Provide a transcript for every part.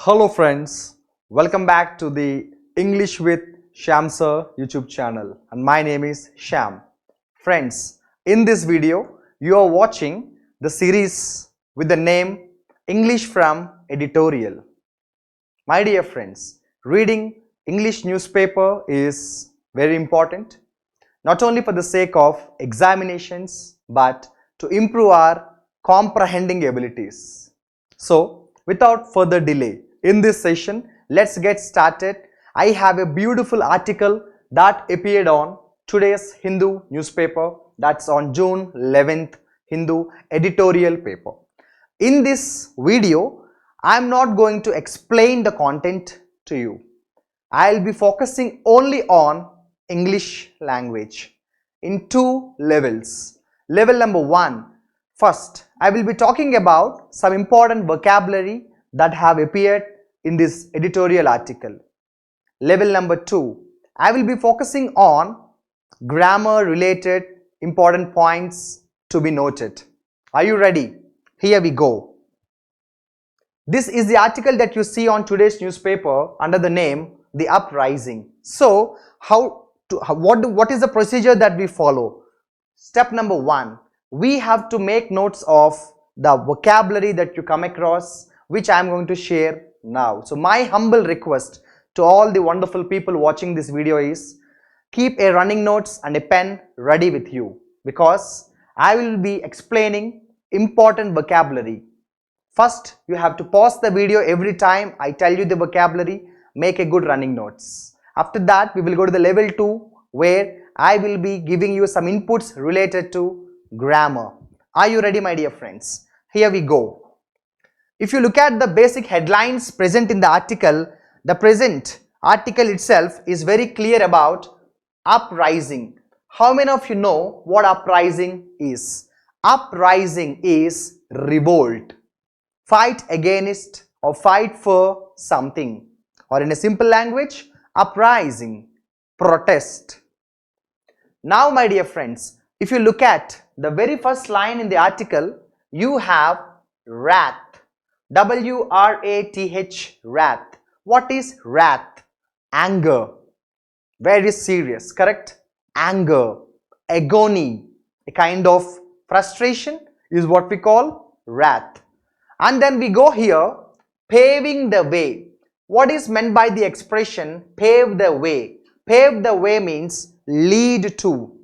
Hello friends, welcome back to the English with Sham Sir YouTube channel, and my name is Sham. Friends, in this video you are watching the series with the name English from Editorial. My dear friends, reading English newspaper is very important, not only for the sake of examinations but to improve our comprehending abilities. So, without further delay, in this session, let's get started. I have a beautiful article that appeared on today's Hindu newspaper, that's on June 11th, Hindu editorial paper. In this video, I am not going to explain the content to you. I'll be focusing only on English language in two levels. Level number one, first, I will be talking about some important vocabulary that have appeared in this editorial article. Level number two, I will be focusing on grammar related important points to be noted. Are you ready? Here we go. This is the article that you see on today's newspaper under the name The Uprising. So, what is the procedure that we follow? Step number one, we have to make notes of the vocabulary that you come across, which I am going to share now. So my humble request to all the wonderful people watching this video is keep a running notes and a pen ready with you, because I will be explaining important vocabulary. First, you have to pause the video every time I tell you the vocabulary, make a good running notes. After that, we will go to the level 2 where I will be giving you some inputs related to grammar. Are you ready, my dear friends? Here we go. If you look at the basic headlines present in the article, the present article itself is very clear about uprising. How many of you know what uprising is? Uprising is revolt. Fight against or fight for something. Or in a simple language, uprising, protest. Now, my dear friends, if you look at the very first line in the article, you have wrath. W-R-A-T-H, wrath. What is wrath? Anger. Very serious, correct? Anger, agony, a kind of frustration is what we call wrath. And then we go here, paving the way. What is meant by the expression pave the way? Pave the way means lead to.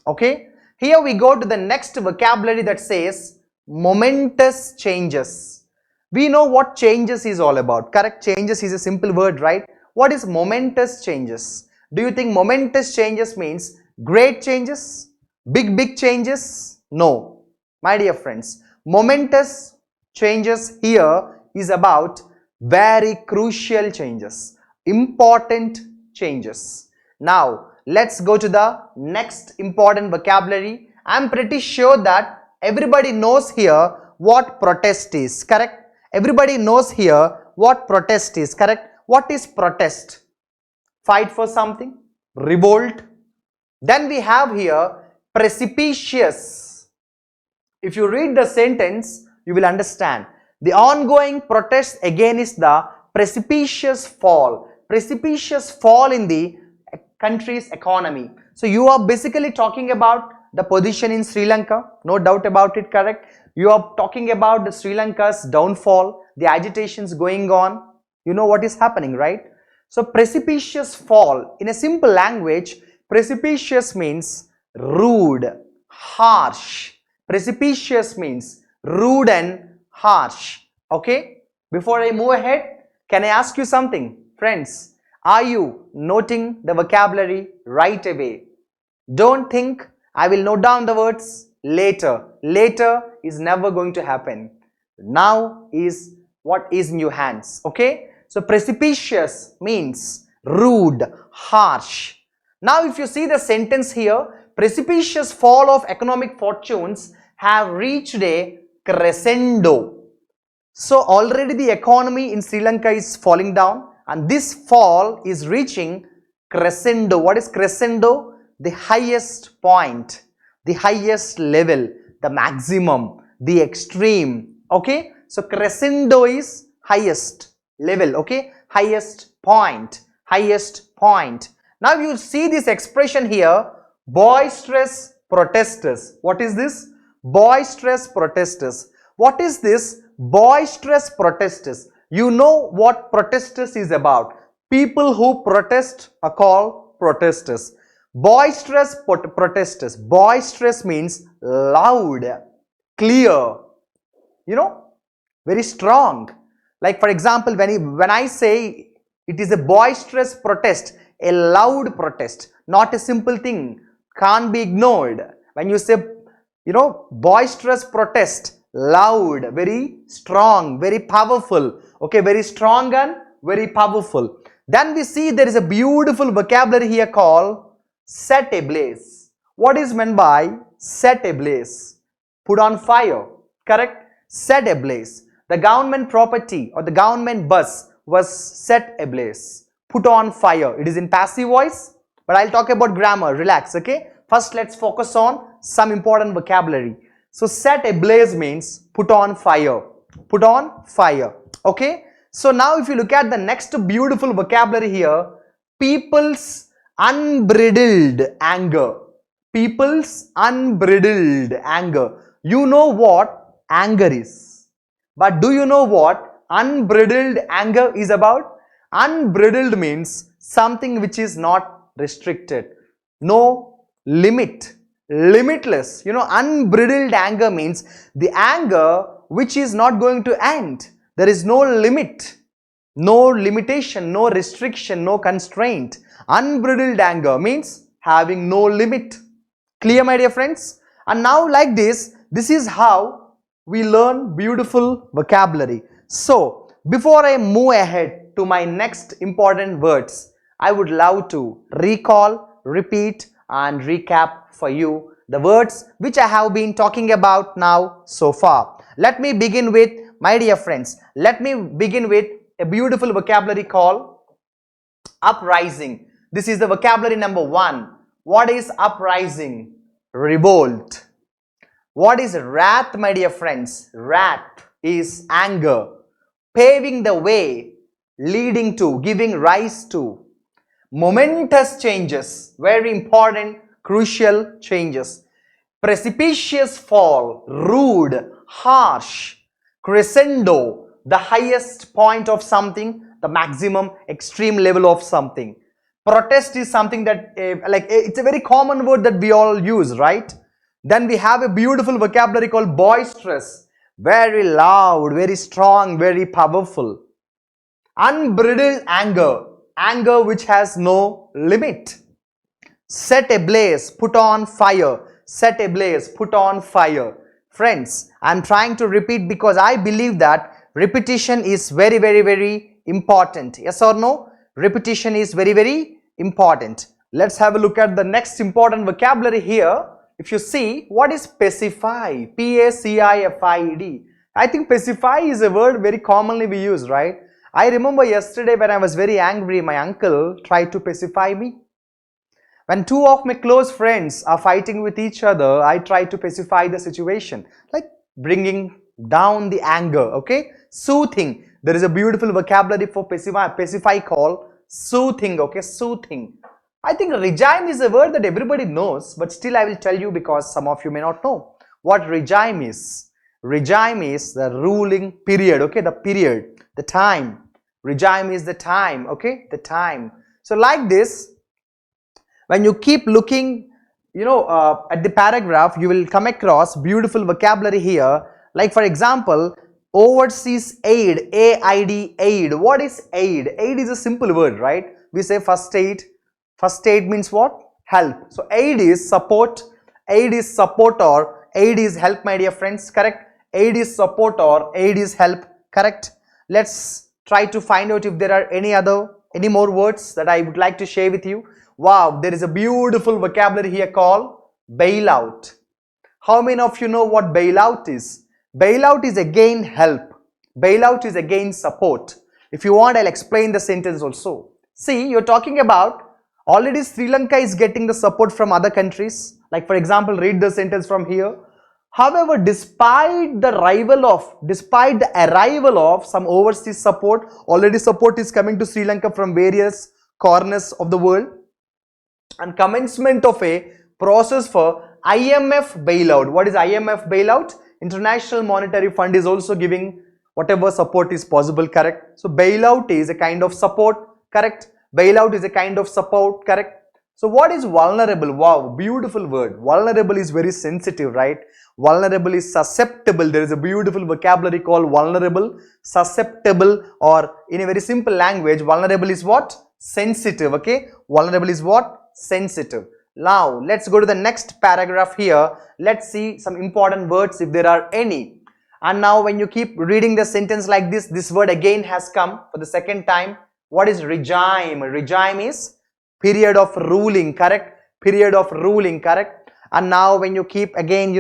Okay? Here we go to the next vocabulary that says momentous changes. We know what changes is all about, correct? Changes is a simple word, right? What is momentous changes? Do you think momentous changes means great changes? Big changes? No. My dear friends, momentous changes here is about very crucial changes, important changes. Now, let's go to the next important vocabulary. I'm pretty sure that everybody knows here what protest is, correct? Everybody knows here what protest is, correct? What is protest? Fight for something, revolt. Then we have here precipitous. If you read the sentence, you will understand. The ongoing protest against the precipitous fall in the country's economy. So you are basically talking about the position in Sri Lanka, no doubt about it, correct? You are talking about the Sri Lanka's downfall, the agitations going on. You know what is happening, right? So precipitous fall, in a simple language, precipitous means rude, harsh. Precipitous means rude and harsh. Okay? Before I move ahead, can I ask you something? Friends, are you noting the vocabulary right away? Don't think I will note down the words later. Later is never going to happen. Now is what is in your hands. Okay? So precipitous means rude, harsh. Now if you see the sentence here, precipitous fall of economic fortunes have reached a crescendo. So already the economy in Sri Lanka is falling down, and this fall is reaching crescendo. What is crescendo? The highest point, the highest level, the maximum, the extreme. Okay? So crescendo is highest. level, okay, highest point, highest point. Now you see this expression here, boisterous protesters. What is this? Boisterous protesters. What is this boisterous protesters? You know what protesters is about. People who protest are called protesters. Boisterous protesters. Boisterous means loud, clear, you know, very strong. Like for example, when I say it is a boisterous protest, a loud protest, not a simple thing, can't be ignored. When you say, you know, boisterous protest, loud, very strong, very powerful, okay, very strong and very powerful. Then we see there is a beautiful vocabulary here called set ablaze. What is meant by set ablaze? Put on fire, correct? Set ablaze. The government property or the government bus was set ablaze, put on fire. It is in passive voice, but I'll talk about grammar. Relax, okay? First, let's focus on some important vocabulary. So, set ablaze means put on fire. Put on fire. Okay? So, now if you look at the next beautiful vocabulary here, people's unbridled anger. People's unbridled anger. You know what anger is. But do you know what unbridled anger is about? Unbridled means something which is not restricted. No limit. Limitless. You know, unbridled anger means the anger which is not going to end. There is no limit, no limitation, no restriction, no constraint. Unbridled anger means having no limit. Clear, my dear friends? And now like this is how we learn beautiful vocabulary. So, before I move ahead to my next important words, I would love to recall, repeat and recap for you the words which I have been talking about now so far. Let me begin with, my dear friends, let me begin with a beautiful vocabulary called uprising. This is the vocabulary number 1. What is uprising? Revolt. What is wrath, my dear friends? Wrath is anger, paving the way, leading to, giving rise to. Momentous changes, very important, crucial changes. Precipitous fall, rude, harsh. Crescendo, the highest point of something, the maximum extreme level of something. Protest is something that it's a very common word that we all use, right? Then we have a beautiful vocabulary called boisterous, very loud, very strong, very powerful. Unbridled anger, anger which has no limit. Set ablaze, put on fire. Set ablaze, put on fire. Friends, I am trying to repeat because I believe that repetition is very, very, very important. Yes or no? Repetition is very, very important. Let's have a look at the next important vocabulary here. If you see, what is pacify? P-A-C-I-F-I-E-D. I think pacify is a word very commonly we use, right? I remember yesterday when I was very angry, my uncle tried to pacify me. When two of my close friends are fighting with each other, I try to pacify the situation, like bringing down the anger, okay? Soothing. There is a beautiful vocabulary for pacify called soothing, okay? Soothing. I think regime is a word that everybody knows, but still I will tell you because some of you may not know what regime is. Regime is the ruling period, okay? The period, the time. Regime is the time, okay? The time. So like this, when you keep looking, at the paragraph, you will come across beautiful vocabulary here. Like for example, overseas aid, A-I-D, aid. What is aid? Aid is a simple word, right? We say first aid. First aid means what? Help. So aid is support, aid is support or aid is help, my dear friends, correct? Aid is support or aid is help, correct? Let's try to find out if there are any more words that I would like to share with you. Wow, there is a beautiful vocabulary here called bailout. How many of you know what bailout is? Bailout is again help. Bailout is again support. If you want, I'll explain the sentence also. See, you're talking about already Sri Lanka is getting the support from other countries. Like for example, read the sentence from here. However, despite the arrival of some overseas support, already support is coming to Sri Lanka from various corners of the world, and commencement of a process for IMF bailout. What is IMF bailout? International Monetary Fund is also giving whatever support is possible, correct? So bailout is a kind of support, correct? Bailout is a kind of support, correct? So what is vulnerable? Wow, beautiful word. Vulnerable is very sensitive, right? Vulnerable is susceptible. There is a beautiful vocabulary called vulnerable, susceptible, or in a very simple language, vulnerable is what? Sensitive, okay? Vulnerable is what? Sensitive. Now, let's go to the next paragraph here. Let's see some important words if there are any. And now when you keep reading the sentence like this word again has come for the second time. What is regime? Regime is period of ruling, correct? Period of ruling, correct? And now when you keep again,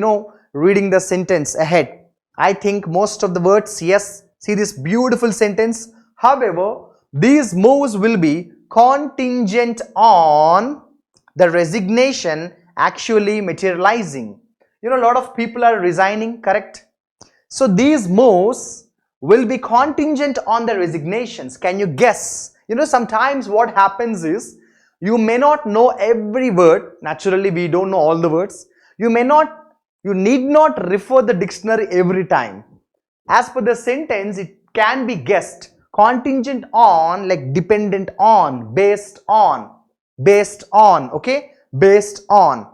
reading the sentence ahead, I think most of the words, yes, see this beautiful sentence. However, these moves will be contingent on the resignation actually materializing. A lot of people are resigning, correct? So these moves will be contingent on the resignations. Can you guess? Sometimes what happens is, you may not know every word. Naturally, we don't know all the words. You need not refer the dictionary every time. As per the sentence, it can be guessed. Contingent on, like dependent on, based on, okay? Based on.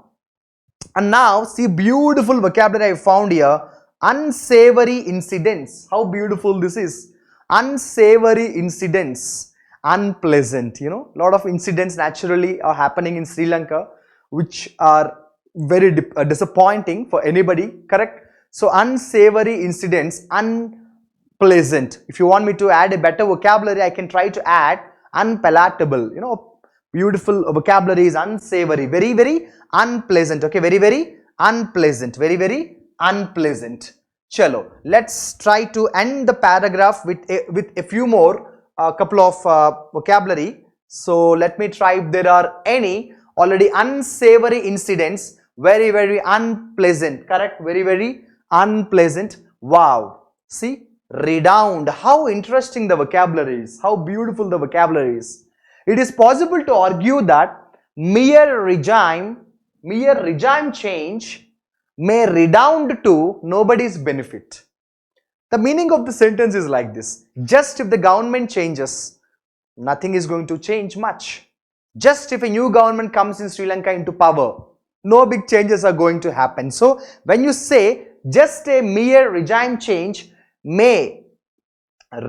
And now, see beautiful vocabulary I found here. Unsavory incidents. How beautiful this is. Unsavory incidents. Unpleasant. A lot of incidents naturally are happening in Sri Lanka, which are very disappointing for anybody, correct? So unsavory incidents, unpleasant. If you want me to add a better vocabulary, I can try to add unpalatable. Beautiful vocabulary is unsavory, very, very unpleasant, okay? Very, very unpleasant, very, very unpleasant. Chalo, let's try to end the paragraph with a few more couple of vocabulary. So let me try if there are any. Already unsavory incidents, very, very unpleasant, correct? Very, very unpleasant. Wow, see, redound. How interesting the vocabulary is, how beautiful the vocabulary is. It is possible to argue that mere regime change may redound to nobody's benefit. The meaning of the sentence is like this: just if the government changes, nothing is going to change much. Just if a new government comes in Sri Lanka into power, no big changes are going to happen. So when you say just a mere regime change may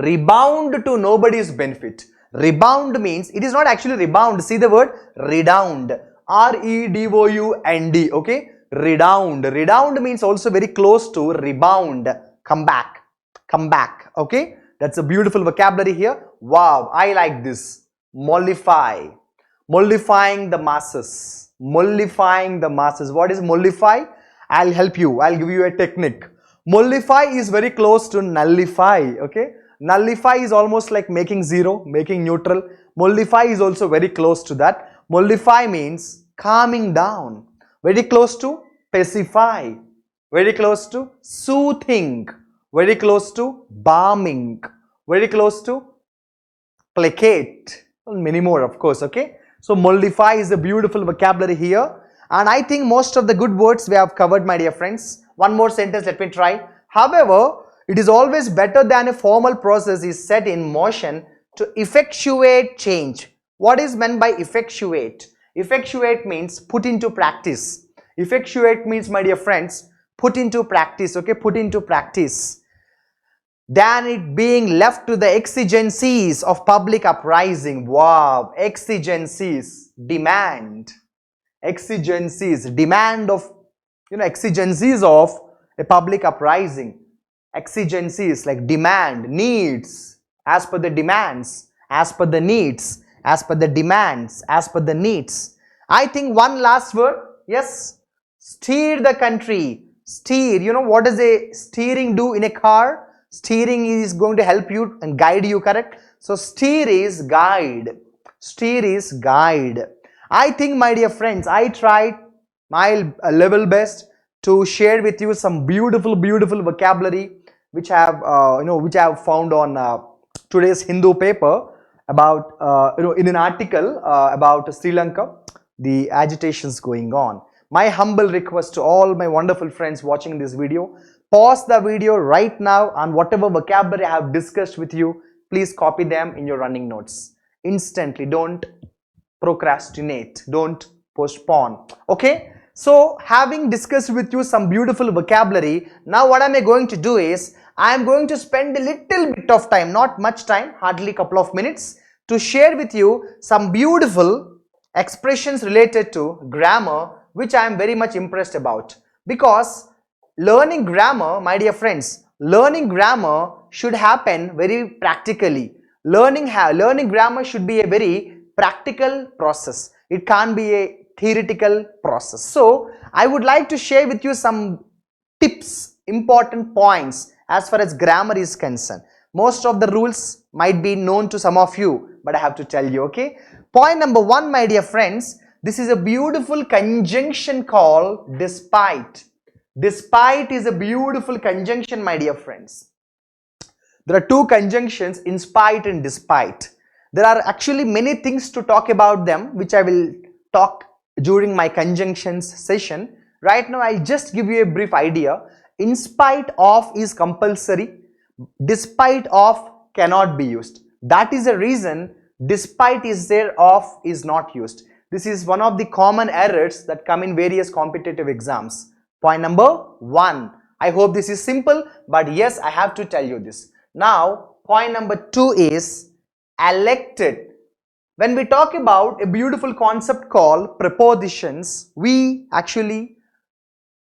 rebound to nobody's benefit. Rebound means, it is not actually rebound. See the word redound. R-E-D-O-U-N-D. Okay? Redound. Redound means also very close to rebound. Come back. Come back. Okay? That's a beautiful vocabulary here. Wow. I like this. Mollify. Mollifying the masses. Mollifying the masses. What is mollify? I'll help you. I'll give you a technique. Mollify is very close to nullify. Okay? Nullify is almost like making zero, making neutral. Mollify is also very close to that. Mollify means calming down. Very close to pacify. Very close to soothing. Very close to balming. Very close to placate. Many more, of course. Okay. So mollify is a beautiful vocabulary here. And I think most of the good words we have covered, my dear friends. One more sentence, let me try. However, it is always better than a formal process is set in motion to effectuate change. What is meant by effectuate? Effectuate means put into practice. Effectuate means, my dear friends, put into practice, okay? Put into practice. Than it being left to the exigencies of public uprising. Wow, exigencies, demand. Exigencies, demand of, exigencies of a public uprising. Exigencies like demand, needs, as per the demands, as per the needs, as per the demands, as per the needs. I think one last word, yes, steer the country. Steer, what does a steering do in a car? Steering is going to help you and guide you, correct? So steer is guide. Steer is guide. I think, my dear friends, I tried my level best to share with you some beautiful vocabulary which I have found on today's Hindu paper about in an article about Sri Lanka, the agitations going on. My humble request to all my wonderful friends watching this video, pause the video right now, and whatever vocabulary I have discussed with you, please copy them in your running notes instantly. Don't procrastinate, don't postpone. Okay, so having discussed with you some beautiful vocabulary, now what am I going to do is I am going to spend a little bit of time, not much time, hardly a couple of minutes, to share with you some beautiful expressions related to grammar which I am very much impressed about. Because learning grammar, my dear friends, learning grammar should happen very practically. Learning grammar should be a very practical process. It can't be a theoretical process. So I would like to share with you some tips, important points as far as grammar is concerned. Most of the rules might be known to some of you, but I have to tell you, okay? Point number one, my dear friends, this is a beautiful conjunction called despite. Despite is a beautiful conjunction, my dear friends. There are two conjunctions, in spite and despite. There are actually many things to talk about them, which I will talk during my conjunctions session. Right now, I'll just give you a brief idea. In spite of is compulsory. Despite of cannot be used. That is the reason despite is there, of is not used. This is one of the common errors that come in various competitive exams. Point number one. I hope this is simple, but yes, I have to tell you this. Now, point number two is elected. When we talk about a beautiful concept called prepositions, we actually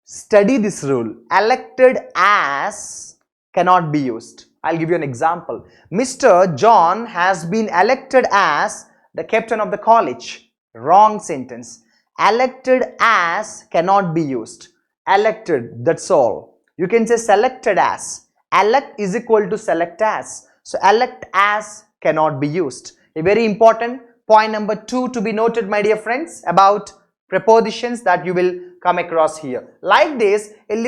study this rule. Elected as cannot be used. I'll give you an example. Mr. John has been elected as the captain of the college. Wrong sentence. Elected as cannot be used. Elected, that's all. You can say selected as. Elect is equal to select as. So elect as cannot be used. A very important point number two to be noted, my dear friends, about prepositions that you will come across here. Like this, a very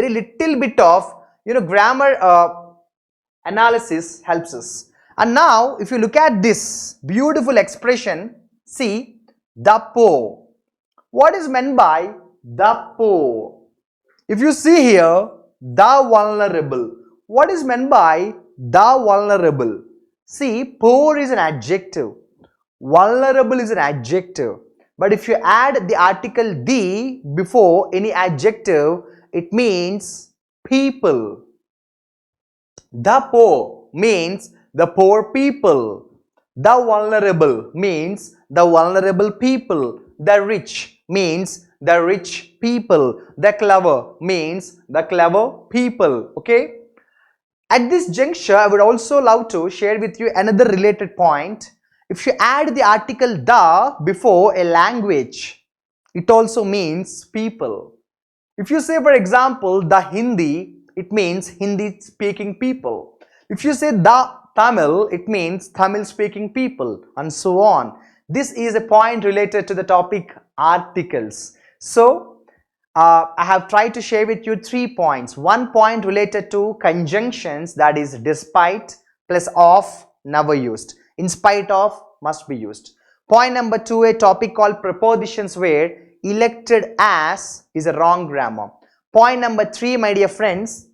little bit of grammar analysis helps us. And now if you look at this beautiful expression, see the poor. What is meant by the poor? If you see here, the vulnerable. What is meant by the vulnerable? See, poor is an adjective, vulnerable is an adjective, but if you add the article the before any adjective, it means people. The poor means the poor people. The vulnerable means the vulnerable people. The rich means the rich people. The clever means the clever people. Okay. At this juncture, I would also love to share with you another related point. If you add the article the before a language, it also means people. If you say, for example, the Hindi, it means Hindi speaking people. If you say the Tamil, it means Tamil speaking people, and so on. This is a point related to the topic articles. So, I have tried to share with you 3 points. 1 point related to conjunctions, that is despite plus of never used. In spite of must be used. Point number 2, a topic called prepositions where elected as is a wrong grammar. Point number 3, my dear friends,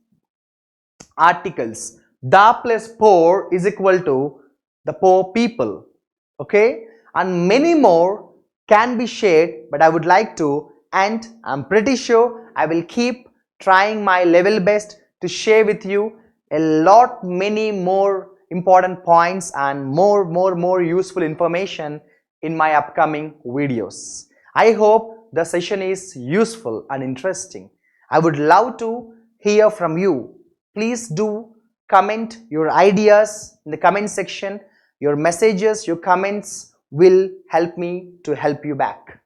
articles. The plus poor is equal to the poor people. Okay, and many more can be shared, but I would like to, and I'm pretty sure I will keep trying my level best to share with you many more important points and more useful information in my upcoming videos. I hope the session is useful and interesting. I would love to hear from you. Please do comment your ideas in the comment section. Your messages, your comments will help me to help you back.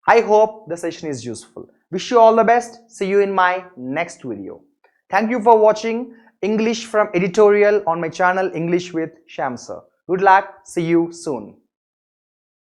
I hope the session is useful. Wish you all the best. See you in my next video. Thank you for watching English from Editorial on my channel English with Sham Sir. Good luck. See you soon.